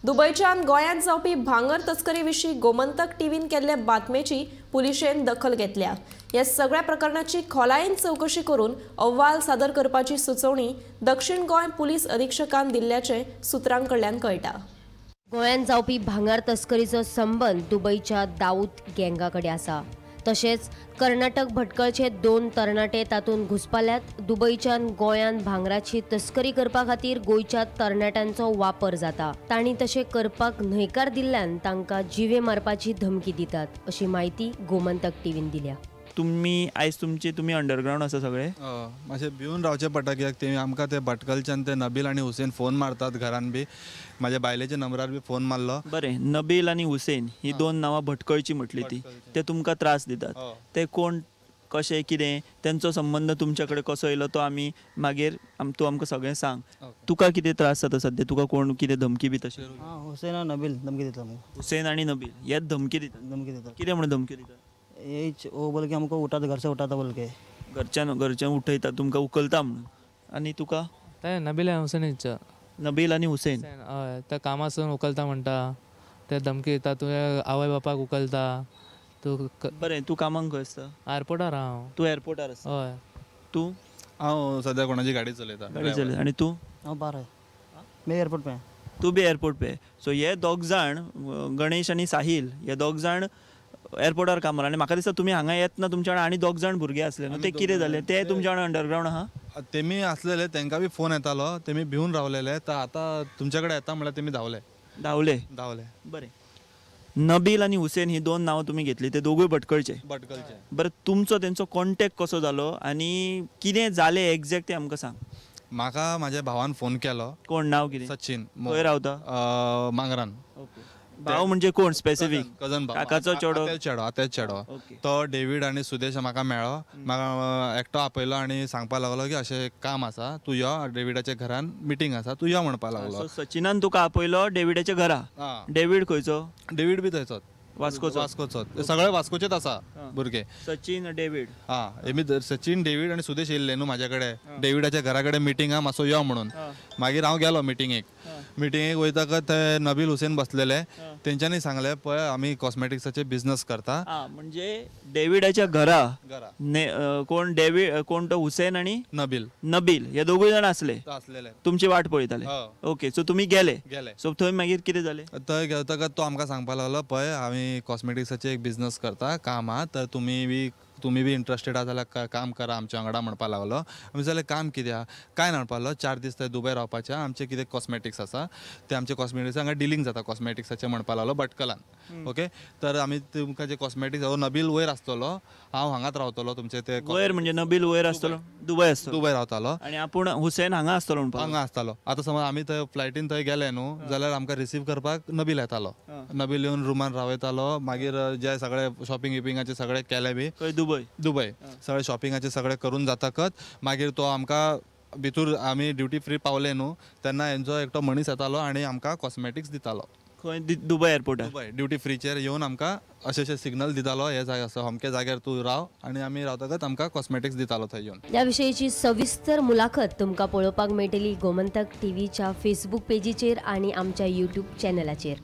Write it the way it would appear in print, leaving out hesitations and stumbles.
दुबयच्यान गोंयांत जावपी भांगर तस्करी विशीं गोमंतक टीव्हीन केल्ले बातमेची पुलिशेन दखल घेतल्या। ह्या सगळ्या प्रकरणाची खोलायेन चवकशी करून अहवाल सादर करपाची सुचोवणी दक्षिण गोंय पुलीस अधीक्षकान दिल्ल्याचे सुत्रांकडल्यान कळटा। गोंयांत जावपी भांगर तस्करीचो संबंध दुबयच्या दाऊद गँगाकडे आसा। तशेंच कर्नाटक भटकळचे 2 तरणाटे तातूंत घुसपाल्यात। दुबयच्यान गोंयांत भांगराची तस्करी करपा खातीर गोंयच्या तरणाट्यांचो वापर जाता। तांणी तशें करपाक न्हयकार दिल्ल्यान तांकां जिवे मारपाची धमकी दितात, अशी माहिती गोमंतक टीव्हीन दिल्या। तुम्ही अंडरग्राउंड आसा सगळे? मातशें भिवन रावचें पडटा, कित्याक ते आमकां ते भटकलच्यान ते नबील आनी हुसेन फोन मारतात घरान बी। म्हाज्या बायलेच्या नंबरार बी फोन मारलो। बरें, नबील आनी हुसेन ही 2 नांवां भटकळची म्हटली ती, ते तुमकां त्रास दितात। ते कोण, कशें, कितें, तेंचो संबंध तुमच्या कडेन कसो येयलो तो आमी मागीर तूं आमकां सगळें सांग। तुका कितें त्रास जाता सद्या? तुका कोण कितें धमकी बी तशें? हुसेन आनी नबील धमकी दिता। हुसेन आनी नबील हेच धमकी दितात? कितें म्हणून धमकी दितात? वो बोल के हमको उठाता, घर से उठाता बोल के। घरच्यान उठयता, तुमकां उखलता म्हणून। आनी तुका? नबील आनी हुसेन। नबील आनी हुसेन हय, ते कामासून उखलता म्हणटा, ते धमकी दिता, तुवें आवय बापाक उखलता। बरें, तूं कामाक खंय आसता? एअरपोर्टार हांव। तूं एअरपोर्टार आसता? हय। तूं? हांव सद्या कोणाची गाडी चलयता। आनी तूं? हांव बार मैं एअरपोर्ट पे। तूं बी एअरपोर्ट पे। सो हे 2 जाण, गणेश आनी साहिल, हे 2 जाण एअरपोर्टार कामार। आनी म्हाका दिसता तुमी हांगा येतना तुमच्या वांगडा आनी 2 जाण भुरगे आसले न्हू, ते कितें जालें? ते तुमच्या वांगडा अंडरग्राउंड आहा? तेमी आसलेले, तांकां बी फोन येतालो, तेमी भिवन रावलेले, तर आतां तुमच्या कडेन येता म्हळ्यार तेमी धांवले। बरें, नबील आनी हुसेन ही 2 नांवां तुमी घेतली, ते दोगूय भटकळचे? बरें, तुमचो तेंचो कॉन्टॅक्ट कसो जालो आनी कितें जालें एग्जॅक्ट तें आमकां सांग। म्हाका म्हाज्या भावान फोन केलो। कोण, नांव कितें? सचिन। खंय रावता? मांगरान। भाव म्हणजे कोण स्पेसिफीक? कजन भाव, काकाचो चेडो? आतेच चेडो। तो डेवीड आनी सुदेश म्हाका मेळ्ळो, म्हाका एकटो आपयलो आनी सांगपाक लागलो की अशें काम आसा, तूं यो, डेविडाच्या घरान मिटींग आसा, तूं यो म्हणपाक लागलो। सचिनान तुका आपयलो डेविडाच्या घरा? डेविड खंयचो? डेवीड बी थंयचोच, वास्कोचो। सगळे वास्कोचेच आसा भुरगे। Sachin, David? Amy Sachin, David आनी सुदेश येयल्ले न्हू म्हाजे कडेन डेविडाच्या घरा कडेन मिटींग आहा, मातसो यो म्हणून। मागीर हांव गेलो मिटींगेक वयतकच ते नबील हुसेन बसलेले, तेंच्यांनी सांगलें पळय आमी कॉस्मेटिक्साचे बिझनस करता। म्हणजे डेविडाच्या घरा कोण डेविड, कोण तो हुसेन आनी नबील हे दोगूय जाण आसले? तुमची वाट पळयताले? ओके, सो तुमी गेले? सो थंय मागीर कितें जालें? थंय गेतकच तो आमकां सांगपाक लागलो पळय आमी कॉस्मेटिक्साचे एक बिझनस करता, काम आहा, तर तुमी बी इंट्रस्टेड आहा जाल्यार काम करा आमच्या वांगडा म्हणपाक लागलो। आमी जाल्यार काम कितें आहा काय ना म्हणपाक लागलो। 4 दीस थंय दुबय रावपाचें, आमचें कितें कॉस्मेटिक्स आसा ते आमचे कॉस्मेटिक्स हांगा डिलींग जाता कॉस्मेटिक्साचें म्हणपाक लागलो भटकलान। ओके, तर आमी तुमकां जे कॉस्मेटिक्स, नबील वयर आसतलो, हांव हांगाच रावतलो तुमचे ते वयर। म्हणजे नबील वयर आसतलो, दुबय रावतालो, आनी आपूण हुसेन हांगा आसतलो म्हणपाक? हांगा आसतालो। आतां समज आमी थंय फ्लायटीन थंय गेले न्हू जाल्यार आमकां रिसीव करपाक नबील येतालो। नबील येवन रुमान रावयतालो, मागीर जे सगळे शॉपिंग विपिंगाचे सगळे केले बी दुबय सगळे शॉपिंगाचे सगळे करून जातकच मागीर तो आमकां भितूर आमी ड्युटी फ्री पावले न्हू तेन्ना हेंचो एकटो मनीस येतालो आनी आमकां कॉस्मेटिक्स दितालो। खंय? दुबय एअरपोर्टार? ड्युटी फ्रीचेर येवन आमकां अशें सिग्नल दितालो, हे जाय अमके जाग्यार तूं राव, आनी आमी रावतकच आमकां कॉस्मेटिक्स दितालो थंय येवन। ह्या विशयीची सविस्तर मुलाखत तुमकां पळोवपाक मेळटली गोमंतक टीव्हीच्या फेसबूक पेजीचेर आनी आमच्या यूट्यूब चॅनलाचेर।